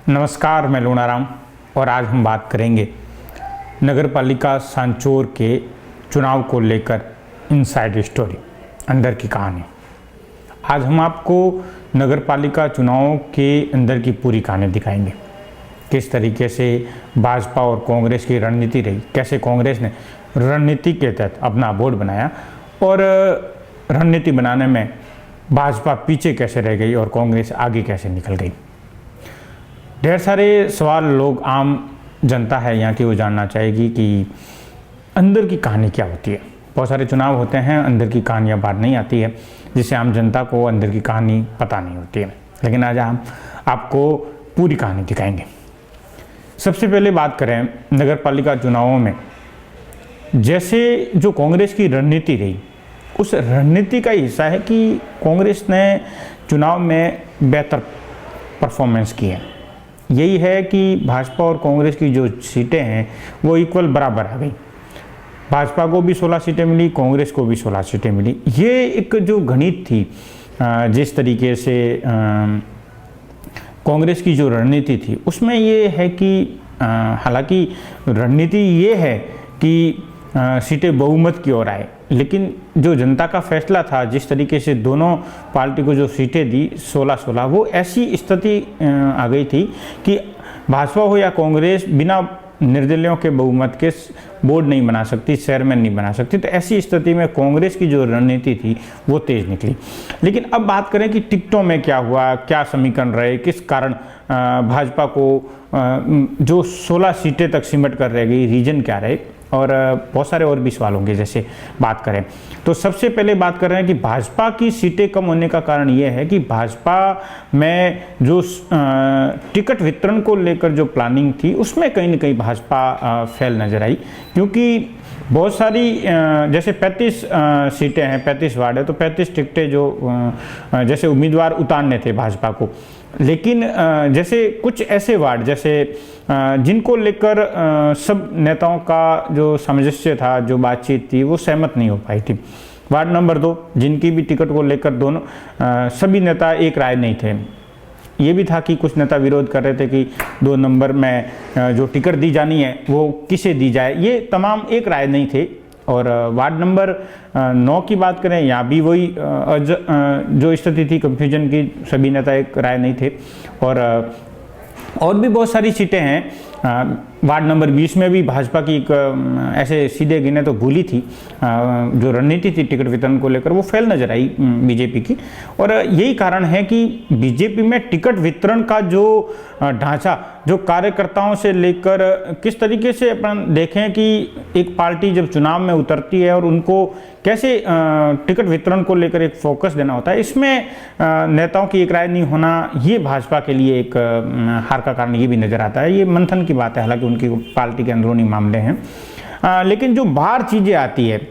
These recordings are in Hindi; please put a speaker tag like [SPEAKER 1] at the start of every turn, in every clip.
[SPEAKER 1] नमस्कार, मैं लूणाराम और आज हम बात करेंगे नगरपालिका सांचौर के चुनाव को लेकर इनसाइड स्टोरी, अंदर की कहानी। आज हम आपको नगरपालिका चुनाव के अंदर की पूरी कहानी दिखाएंगे। किस तरीके से भाजपा और कांग्रेस की रणनीति रही, कैसे कांग्रेस ने रणनीति के तहत अपना बोर्ड बनाया और रणनीति बनाने में भाजपा पीछे कैसे रह गई और कांग्रेस आगे कैसे निकल गई। ढेर सारे सवाल लोग, आम जनता है यहाँ की, वो जानना चाहेगी कि अंदर की कहानी क्या होती है। बहुत सारे चुनाव होते हैं, अंदर की कहानियाँ बाहर नहीं आती है, जिससे आम जनता को अंदर की कहानी पता नहीं होती है। लेकिन आज हम आपको पूरी कहानी दिखाएंगे। सबसे पहले बात करें नगरपालिका चुनावों में, जैसे जो कांग्रेस की रणनीति रही, उस रणनीति का हिस्सा है कि कांग्रेस ने चुनाव में बेहतर परफॉर्मेंस की है। यही है कि भाजपा और कांग्रेस की जो सीटें हैं वो इक्वल बराबर आ गई। भाजपा को भी 16 सीटें मिली, कांग्रेस को भी 16 सीटें मिली। ये एक जो गणित थी, जिस तरीके से कांग्रेस की जो रणनीति थी, उसमें ये है कि हालांकि रणनीति ये है कि सीटें बहुमत की ओर आए, लेकिन जो जनता का फैसला था, जिस तरीके से दोनों पार्टी को जो सीटें दी 16-16, वो ऐसी स्थिति आ गई थी कि भाजपा हो या कांग्रेस बिना निर्दलीयों के बहुमत के बोर्ड नहीं बना सकती, चेयरमैन नहीं बना सकती। तो ऐसी स्थिति में कांग्रेस की जो रणनीति थी वो तेज निकली। लेकिन अब बात करें कि टिकटों में क्या हुआ, क्या समीकरण रहे, किस कारण भाजपा को जो 16 सीटें तक सिमट कर रह गई, रीजन क्या रहे, और बहुत सारे और भी सवाल होंगे। जैसे बात करें तो सबसे पहले बात कर रहे हैं कि भाजपा की सीटें कम होने का कारण यह है कि भाजपा में जो टिकट वितरण को लेकर जो प्लानिंग थी, उसमें कहीं ना कहीं भाजपा फेल नजर आई। क्योंकि बहुत सारी जैसे 35 सीटें हैं, 35 वार्ड है, तो 35 टिकटें जो जैसे उम्मीदवार उतारने थे भाजपा को, लेकिन जैसे कुछ ऐसे वार्ड जैसे जिनको लेकर सब नेताओं का जो सामंजस्य था, जो बातचीत थी, वो सहमत नहीं हो पाई थी। वार्ड नंबर 2, जिनकी भी टिकट को लेकर दोनों सभी नेता एक राय नहीं थे। ये भी था कि कुछ नेता विरोध कर रहे थे कि 2 नंबर में जो टिकट दी जानी है वो किसे दी जाए, ये तमाम एक राय नहीं थे। और वार्ड नंबर 9 की बात करें, यहाँ भी वही जो स्थिति थी कंफ्यूजन की, सभी नेता एक राय नहीं थे। और भी बहुत सारी सीटें हैं। वार्ड नंबर 20 में भी भाजपा की एक ऐसे सीधे गिने तो भूली थी, जो रणनीति थी टिकट वितरण को लेकर, वो फेल नजर आई बीजेपी की। और यही कारण है कि बीजेपी में टिकट वितरण का जो ढांचा, जो कार्यकर्ताओं से लेकर किस तरीके से अपन देखें कि एक पार्टी जब चुनाव में उतरती है और उनको कैसे टिकट वितरण को लेकर एक फोकस देना होता है, इसमें नेताओं की एक राय नहीं होना, ये भाजपा के लिए एक हार का कारण ये भी नजर आता है। ये मंथन की बात है, हालांकि उनकी पार्टी के अंदरूनी मामले हैं। लेकिन जो बाहर चीज़ें आती है,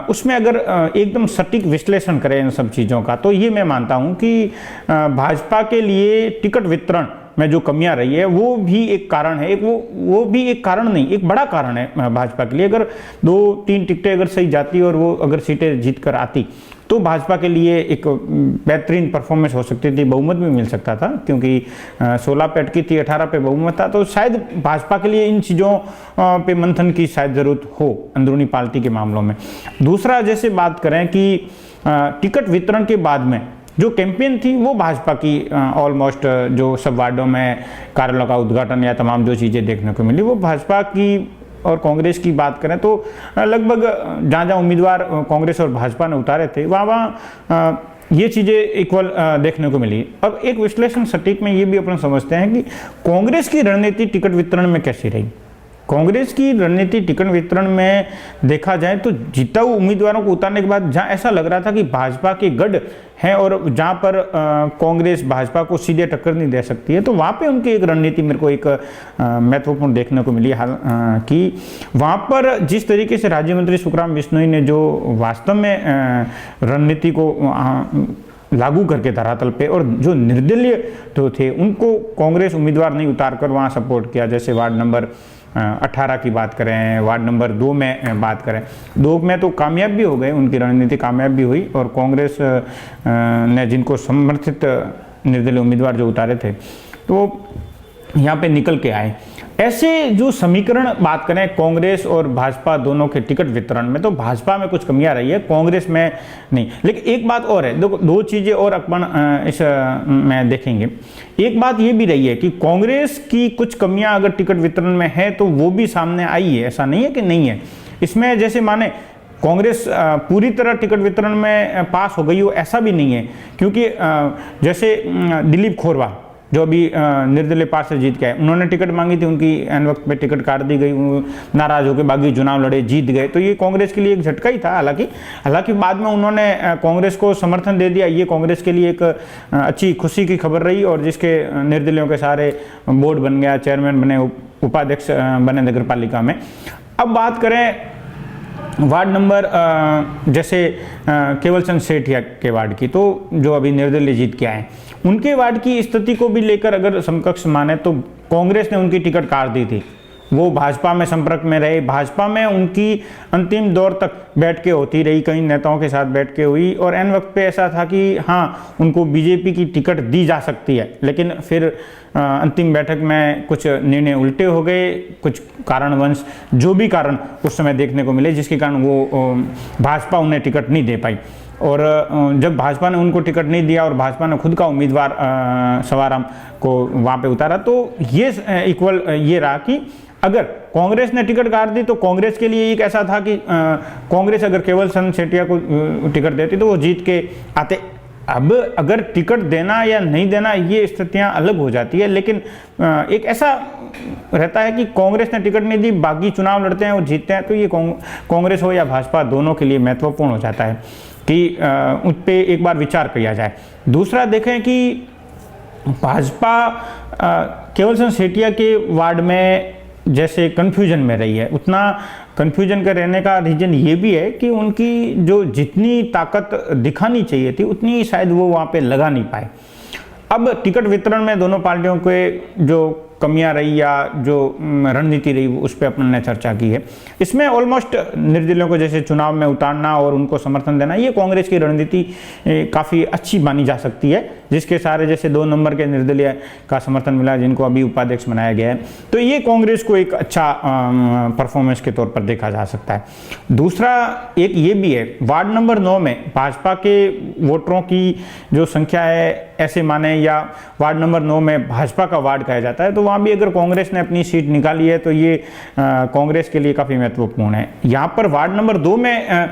[SPEAKER 1] उसमें अगर एकदम सटीक विश्लेषण करें इन सब चीज़ों का, तो ये मैं मानता हूँ कि भाजपा के लिए टिकट वितरण में जो कमियां रही है वो भी एक कारण है। एक वो भी एक कारण नहीं, एक बड़ा कारण है भाजपा के लिए। अगर 2-3 टिकटें अगर सही जाती और वो अगर सीटें जीत कर आती, तो भाजपा के लिए एक बेहतरीन परफॉर्मेंस हो सकती थी, बहुमत भी मिल सकता था। क्योंकि 16 पे अटकी थी, 18 पे बहुमत था, तो शायद भाजपा के लिए इन चीज़ों पे मंथन की शायद ज़रूरत हो अंदरूनी पार्टी के मामलों में। दूसरा, जैसे बात करें कि टिकट वितरण के बाद में जो कैंपेन थी, वो भाजपा की ऑलमोस्ट जो सब वार्डों में कार्यालयों का उद्घाटन या तमाम जो चीज़ें देखने को मिली, वो भाजपा की। और कांग्रेस की बात करें तो लगभग जहाँ उम्मीदवार कांग्रेस और भाजपा ने उतारे थे, वहाँ ये चीज़ें इक्वल देखने को मिली। अब एक विश्लेषण सटीक में ये भी अपन समझते हैं कि कांग्रेस की रणनीति टिकट वितरण में कैसी रही। कांग्रेस की रणनीति टिकट वितरण में देखा जाए तो जिताऊ उम्मीदवारों को उतारने के बाद जहां ऐसा लग रहा था कि भाजपा के गढ़ हैं और जहां पर कांग्रेस भाजपा को सीधे टक्कर नहीं दे सकती है, तो वहां पे उनकी एक रणनीति मेरे को एक महत्वपूर्ण देखने को मिली। कि वहां पर जिस तरीके से राज्य मंत्री सुखराम बिश्नोई ने जो वास्तव में रणनीति को लागू करके धरातल पे, और जो निर्दलीय तो थे उनको कांग्रेस उम्मीदवार नहीं उतार कर वहाँ सपोर्ट किया। जैसे वार्ड नंबर 18 की बात करें, वार्ड नंबर 2 में बात करें, 2 में तो कामयाब भी हो गए, उनकी रणनीति कामयाब भी हुई। और कांग्रेस ने जिनको समर्थित निर्दलीय उम्मीदवार जो उतारे थे, तो यहाँ पे निकल के आए। ऐसे जो समीकरण बात करें कांग्रेस और भाजपा दोनों के टिकट वितरण में, तो भाजपा में कुछ कमियां रही है, कांग्रेस में नहीं। लेकिन एक बात और है, देखो दो चीजें और अपन इस में देखेंगे। एक बात ये भी रही है कि कांग्रेस की कुछ कमियां अगर टिकट वितरण में है तो वो भी सामने आई है, ऐसा नहीं है कि नहीं है। इसमें जैसे माने कांग्रेस पूरी तरह टिकट वितरण में पास हो गई हो ऐसा भी नहीं है, क्योंकि जैसे दिलीप खोरवाल जो अभी निर्दलीय पार्टी से जीत के आए, उन्होंने टिकट मांगी थी, उनकी एन वक्त पे टिकट काट दी गई, नाराज होकर बागी चुनाव लड़े, जीत गए, तो ये कांग्रेस के लिए एक झटका ही था। हालांकि बाद में उन्होंने कांग्रेस को समर्थन दे दिया, ये कांग्रेस के लिए एक अच्छी खुशी की खबर रही, और जिसके निर्दलियों के सारे बोर्ड बन गया, चेयरमैन बने, उपाध्यक्ष बने नगर पालिका में। अब बात करें वार्ड नंबर जैसे केवल चंद सेठिया के वार्ड की, तो जो अभी निर्दलीय जीत के आए, उनके वार्ड की स्थिति को भी लेकर अगर समकक्ष माने तो कांग्रेस ने उनकी टिकट काट दी थी। वो भाजपा में संपर्क में रहे, भाजपा में उनकी अंतिम दौर तक बैठ के होती रही, कई नेताओं के साथ बैठ के हुई, और एन वक्त पे ऐसा था कि हाँ उनको बीजेपी की टिकट दी जा सकती है, लेकिन फिर अंतिम बैठक में कुछ निर्णय उल्टे हो गए, कुछ कारणवश, जो भी कारण उस समय देखने को मिले, जिसके कारण वो भाजपा उन्हें टिकट नहीं दे पाई। और जब भाजपा ने उनको टिकट नहीं दिया और भाजपा ने खुद का उम्मीदवार सवाराम को वहाँ पे उतारा, तो ये इक्वल ये रहा कि अगर कांग्रेस ने टिकट काट दी तो कांग्रेस के लिए एक ऐसा था कि कांग्रेस अगर केवल चंद सेठिया को टिकट देती तो वो जीत के आते। अब अगर टिकट देना या नहीं देना ये स्थितियां अलग हो जाती है, लेकिन एक ऐसा रहता है कि कांग्रेस ने टिकट नहीं दी, बाकी चुनाव लड़ते हैं और जीतते हैं, तो ये कांग्रेस हो या भाजपा दोनों के लिए महत्वपूर्ण हो जाता है कि उस पर एक बार विचार किया जाए। दूसरा देखें कि भाजपा केवल चंद सेठिया के वार्ड में जैसे कन्फ्यूजन में रही है, उतना कन्फ्यूजन का रहने का रीजन ये भी है कि उनकी जो जितनी ताकत दिखानी चाहिए थी उतनी शायद वो वहाँ पे लगा नहीं पाए। अब टिकट वितरण में दोनों पार्टियों के जो कमियां रही या जो रणनीति रही उस पर अपन ने चर्चा की है। इसमें ऑलमोस्ट निर्दलियों को जैसे चुनाव में उतारना और उनको समर्थन देना, ये कांग्रेस की रणनीति काफ़ी अच्छी मानी जा सकती है, जिसके सारे जैसे 2 नंबर के निर्दलीय का समर्थन मिला, जिनको अभी उपाध्यक्ष बनाया गया है, तो ये कांग्रेस को एक अच्छा परफॉर्मेंस के तौर पर देखा जा सकता है। दूसरा एक ये भी है, वार्ड नंबर 9 में भाजपा के वोटरों की जो संख्या है, ऐसे माने या वार्ड नंबर 9 में भाजपा का वार्ड कहा जाता है, तो वहाँ भी अगर कांग्रेस ने अपनी सीट निकाली है तो ये कांग्रेस के लिए काफ़ी महत्वपूर्ण है। यहाँ पर वार्ड नंबर 2 में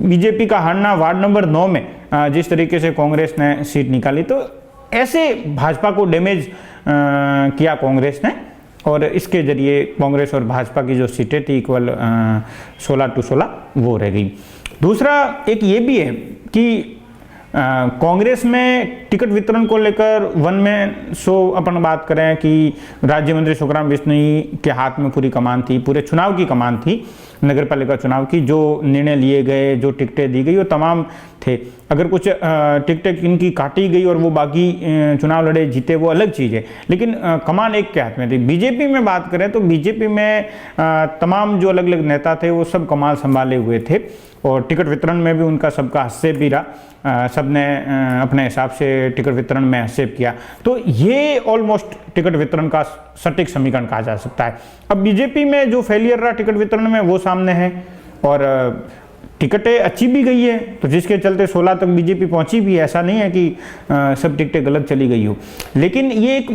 [SPEAKER 1] बीजेपी का हारना, वार्ड नंबर 9 में जिस तरीके से कांग्रेस ने सीट निकाली, तो ऐसे भाजपा को डैमेज किया कांग्रेस ने, और इसके जरिए कांग्रेस और भाजपा की जो सीटें थी इक्वल 16-16 वो रह गई। दूसरा एक ये भी है कि कांग्रेस में टिकट वितरण को लेकर वन में अपन बात करें कि राज्य मंत्री सुखराम बिश्नोई के हाथ में पूरी कमान थी, पूरे चुनाव की कमान थी, नगर पालिका चुनाव की। जो निर्णय लिए गए, जो टिकटें दी गई, वो तमाम थे। अगर कुछ टिकटें इनकी काटी गई और वो बाकी चुनाव लड़े, जीते, वो अलग चीज़ है, लेकिन कमान एक के हाथ में थी। बीजेपी में बात करें तो बीजेपी में तमाम जो अलग अलग नेता थे वो सब कमान संभाले हुए थे, और टिकट वितरण में भी उनका सबका हस्तक्षेप भी रहा, सबने अपने हिसाब से टिकट वितरण में हस्तक्षेप किया। तो ये ऑलमोस्ट टिकट वितरण का सटीक समीकरण कहा जा सकता है। अब बीजेपी में जो फेलियर रहा टिकट वितरण में वो सामने है, और टिकटें अच्छी भी गई है, तो जिसके चलते 16 तक बीजेपी पहुंची भी, ऐसा नहीं है कि सब टिकटें गलत चली गई हो। लेकिन ये एक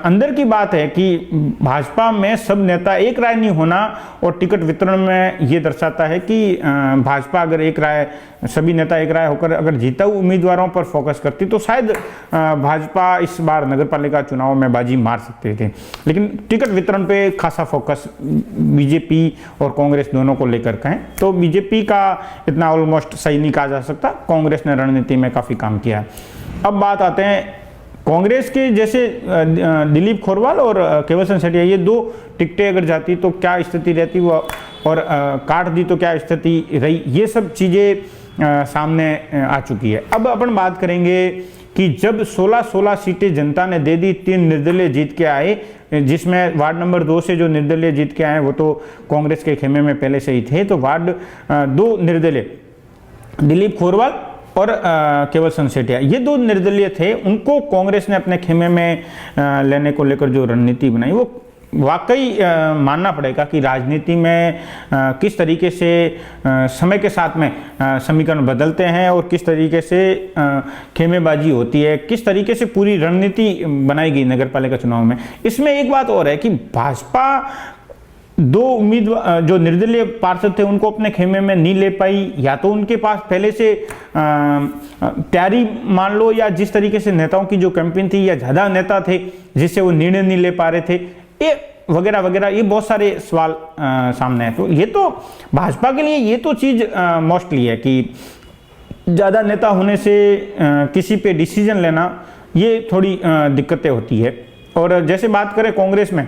[SPEAKER 1] अंदर की बात है कि भाजपा में सब नेता एक राय नहीं होना, और टिकट वितरण में ये दर्शाता है कि भाजपा अगर एक राय, सभी नेता एक राय होकर अगर जीता हुए उम्मीदवारों पर फोकस करती तो शायद भाजपा इस बार नगर पालिका चुनाव में बाजी मार सकते थे। लेकिन टिकट वितरण पे खासा फोकस बीजेपी और कांग्रेस दोनों को लेकर कहें तो बीजेपी का इतना ऑलमोस्ट सही नहीं कहा जा सकता, कांग्रेस ने रणनीति में काफ़ी काम किया है। अब बात आते हैं कांग्रेस के, जैसे दिलीप खोरवाल और केवल चंद सेठिया, ये 2 टिकटें अगर जाती तो क्या स्थिति रहती, वो और काट दी तो क्या स्थिति रही, ये सब चीज़ें सामने आ चुकी है। अब अपन बात करेंगे कि जब 16-16 सीटें जनता ने दे दी, 3 निर्दलीय जीत के आए, जिसमें वार्ड नंबर 2 से जो निर्दलीय जीत के आए वो तो कांग्रेस के खेमे में पहले से ही थे, तो वार्ड 2 निर्दलीय दिलीप खोरवाल और केवल संसेटिया, ये 2 निर्दलीय थे। उनको कांग्रेस ने अपने खेमे में लेने को लेकर जो रणनीति बनाई, वो वाकई मानना पड़ेगा कि राजनीति में किस तरीके से समय के साथ में समीकरण बदलते हैं और किस तरीके से खेमेबाजी होती है, किस तरीके से पूरी रणनीति बनाई गई नगर पालिका चुनाव में। इसमें एक बात और है कि भाजपा 2 उम्मीदवार जो निर्दलीय पार्षद थे उनको अपने खेमे में नहीं ले पाई, या तो उनके पास पहले से तैयारी मान लो, या जिस तरीके से नेताओं की जो कैंपेन थी, या ज़्यादा नेता थे जिससे वो निर्णय नहीं ले पा रहे थे, ये वगैरह वगैरह, ये बहुत सारे सवाल सामने हैं। तो ये तो भाजपा के लिए ये तो चीज़ मोस्टली है कि ज़्यादा नेता होने से किसी पे डिसीजन लेना ये थोड़ी दिक्कतें होती है। और जैसे बात करें कांग्रेस में,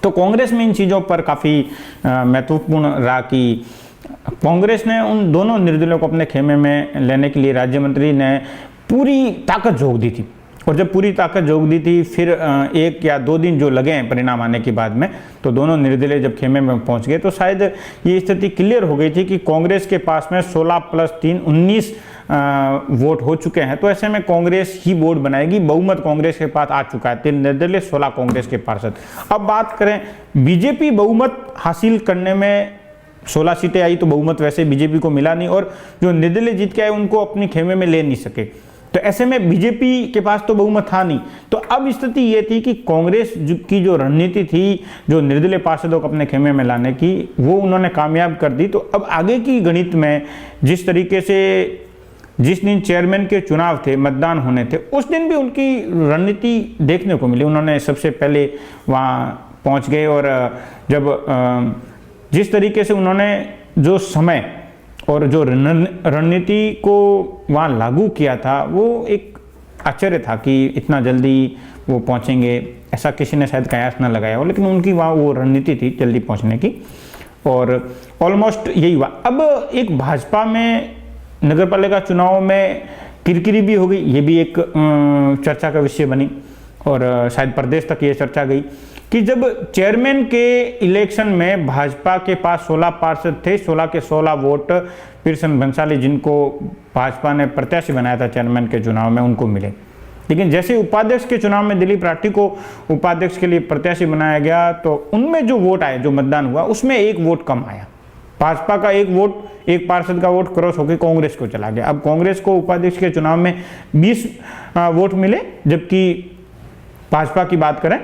[SPEAKER 1] तो कांग्रेस में इन चीज़ों पर काफ़ी महत्वपूर्ण रहा कि कांग्रेस ने उन दोनों निर्दलीयों को अपने खेमे में लेने के लिए राज्य मंत्री ने पूरी ताकत झोंक दी थी। और जब पूरी ताकत झोंक दी थी, फिर 1 या 2 दिन जो लगे हैं परिणाम आने के बाद में, तो दोनों निर्दलीय जब खेमे में पहुंच गए तो शायद ये स्थिति क्लियर हो गई थी कि कांग्रेस के पास में 16 + 3 19 वोट हो चुके हैं। तो ऐसे में कांग्रेस ही बोर्ड बनाएगी, बहुमत कांग्रेस के पास आ चुका है, 3 निर्दलीय 16 कांग्रेस के पार्षद। अब बात करें बीजेपी, बहुमत हासिल करने में 16 सीटें आई, तो बहुमत वैसे बीजेपी को मिला नहीं, और जो निर्दलीय जीत के आए उनको अपनी खेमे में ले नहीं सके। तो ऐसे में बीजेपी के पास तो बहुमत था नहीं। तो अब स्थिति ये थी कि कांग्रेस की जो रणनीति थी जो निर्दलीय पार्षदों को अपने खेमे में लाने की, वो उन्होंने कामयाब कर दी। तो अब आगे की गणित में जिस तरीके से जिस दिन चेयरमैन के चुनाव थे, मतदान होने थे, उस दिन भी उनकी रणनीति देखने को मिली। उन्होंने सबसे पहले वहाँ पहुँच गए, और जब जिस तरीके से उन्होंने जो समय और जो रणनीति को वहाँ लागू किया था, वो एक आश्चर्य था कि इतना जल्दी वो पहुँचेंगे, ऐसा किसी ने शायद कयास न लगाया हो, लेकिन उनकी वहाँ वो रणनीति थी जल्दी पहुँचने की, और ऑलमोस्ट यही हुआ। अब एक भाजपा में नगरपालिका चुनाव में किरकिरी भी हो गई, ये भी एक चर्चा का विषय बनी, और शायद प्रदेश तक ये चर्चा गई कि जब चेयरमैन के इलेक्शन में भाजपा के पास 16 पार्षद थे, 16 के 16 वोट पिरसन भंसाली, जिनको भाजपा ने प्रत्याशी बनाया था चेयरमैन के चुनाव में, उनको मिले। लेकिन जैसे उपाध्यक्ष के चुनाव में दिलीप राठी को उपाध्यक्ष के लिए प्रत्याशी बनाया गया, तो उनमें जो वोट आए, जो मतदान हुआ, उसमें 1 वोट कम आया। भाजपा का 1 वोट, 1 पार्षद का वोट क्रॉस होकर कांग्रेस को चला गया। अब कांग्रेस को उपाध्यक्ष के चुनाव में 20 वोट मिले, जबकि भाजपा की बात करें,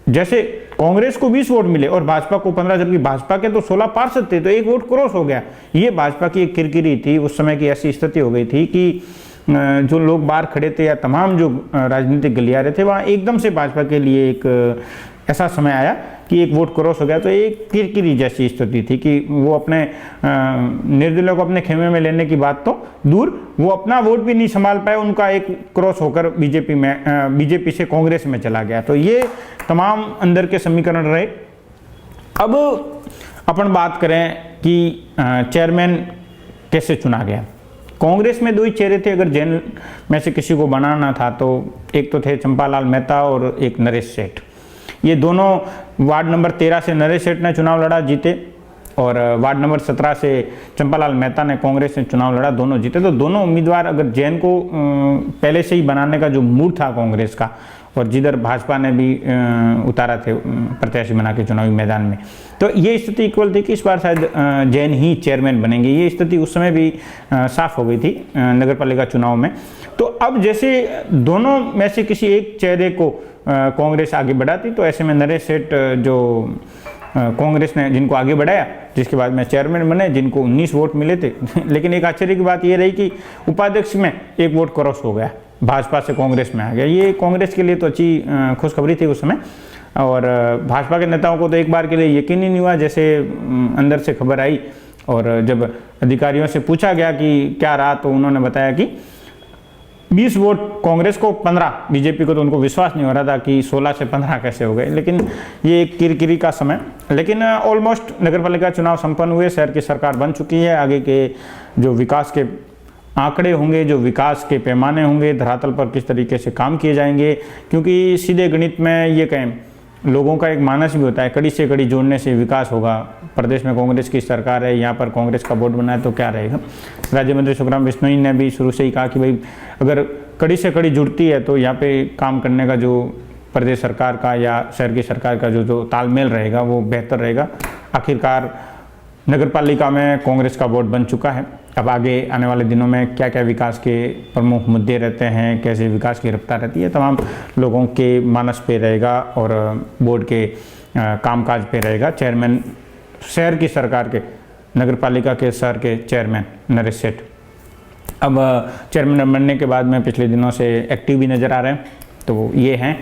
[SPEAKER 1] जैसे कांग्रेस को 20 वोट मिले और भाजपा को 15, जबकि भाजपा के तो 16 पार्षद थे, तो 1 वोट क्रॉस हो गया। ये भाजपा की एक किरकिरी थी। उस समय की ऐसी स्थिति हो गई थी कि जो लोग बाहर खड़े थे या तमाम जो राजनीतिक गलियारे थे, वहाँ एकदम से भाजपा के लिए एक ऐसा समय आया कि 1 वोट क्रॉस हो गया। तो एक किरकिरी जैसी स्थिति थी कि वो अपने निर्दलीयों को अपने खेमे में लेने की बात तो दूर, वो अपना वोट भी नहीं संभाल पाए, उनका 1 क्रॉस होकर बीजेपी से कांग्रेस में चला गया। तो ये तमाम अंदर के समीकरण रहे। अब अपन बात करें कि चेयरमैन कैसे चुना गया। कांग्रेस में 2 ही चेहरे थे, अगर जैन में से किसी को बनाना था तो एक तो थे चंपालाल मेहता और एक नरेश सेठ। ये दोनों वार्ड नंबर 13 से नरेश सेठ ने चुनाव लड़ा, जीते, और वार्ड नंबर 17 से चंपालाल मेहता ने कांग्रेस ने चुनाव लड़ा, दोनों जीते। तो दोनों उम्मीदवार, अगर जैन को पहले से ही बनाने का जो मूड था कांग्रेस का, और जिधर भाजपा ने भी उतारा थे प्रत्याशी बना के चुनावी मैदान में, तो ये स्थिति इक्वल थी कि इस बार शायद जैन ही चेयरमैन बनेंगे। ये स्थिति उस समय भी साफ हो गई थी नगरपालिका चुनाव में। तो अब जैसे दोनों में से किसी एक चेहरे को कांग्रेस आगे बढ़ाती, तो ऐसे में नरेश सेठ जो कांग्रेस ने जिनको आगे बढ़ाया, जिसके बाद में चेयरमैन बने, जिनको 19 वोट मिले थे। लेकिन एक आश्चर्य की बात ये रही कि उपाध्यक्ष में 1 वोट क्रॉस हो गया, भाजपा से कांग्रेस में आ गया। ये कांग्रेस के लिए तो अच्छी खुशखबरी थी उस समय, और भाजपा के नेताओं को तो एक बार के लिए यकीन ही नहीं हुआ। जैसे अंदर से खबर आई और जब अधिकारियों से पूछा गया कि क्या रहा, तो उन्होंने बताया कि 20 वोट कांग्रेस को, 15 बीजेपी को। तो उनको विश्वास नहीं हो रहा था कि 16 से 15 कैसे हो गए। लेकिन ये एक किरकिरी का समय, लेकिन ऑलमोस्ट नगरपालिका चुनाव संपन्न हुए, शहर की सरकार बन चुकी है। आगे के जो विकास के आंकड़े होंगे, जो विकास के पैमाने होंगे, धरातल पर किस तरीके से काम किए जाएंगे, क्योंकि सीधे गणित में ये कहें लोगों का एक मानस भी होता है, कड़ी से कड़ी जोड़ने से विकास होगा। प्रदेश में कांग्रेस की सरकार है, यहाँ पर कांग्रेस का बोर्ड बना है तो क्या रहेगा। राज्य मंत्री सुखराम बिश्नोई ने भी शुरू से ही कहा कि भाई अगर कड़ी से कड़ी जुड़ती है तो यहाँ पे काम करने का जो प्रदेश सरकार का या शहर की सरकार का जो तालमेल रहेगा वो बेहतर रहेगा। आखिरकार नगर पालिका में कांग्रेस का बोर्ड बन चुका है। अब आगे आने वाले दिनों में क्या क्या विकास के प्रमुख मुद्दे रहते हैं, कैसे विकास की रफ्तार रहती है, तमाम लोगों के मानस पे रहेगा और बोर्ड के कामकाज पे रहेगा। चेयरमैन शहर की सरकार के, नगर पालिका के शहर के चेयरमैन नरेश सेठ अब चेयरमैन बनने के बाद में पिछले दिनों से एक्टिव भी नज़र आ रहे हैं। तो ये हैं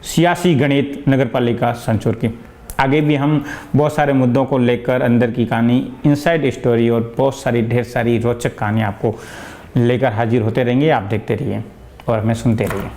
[SPEAKER 1] सियासी गणित नगर पालिका संचूर की। आगे भी हम बहुत सारे मुद्दों को लेकर अंदर की कहानी, इनसाइड स्टोरी और बहुत सारी ढेर सारी रोचक कहानी आपको लेकर हाजिर होते रहेंगे। आप देखते रहिए और हमें सुनते रहिए।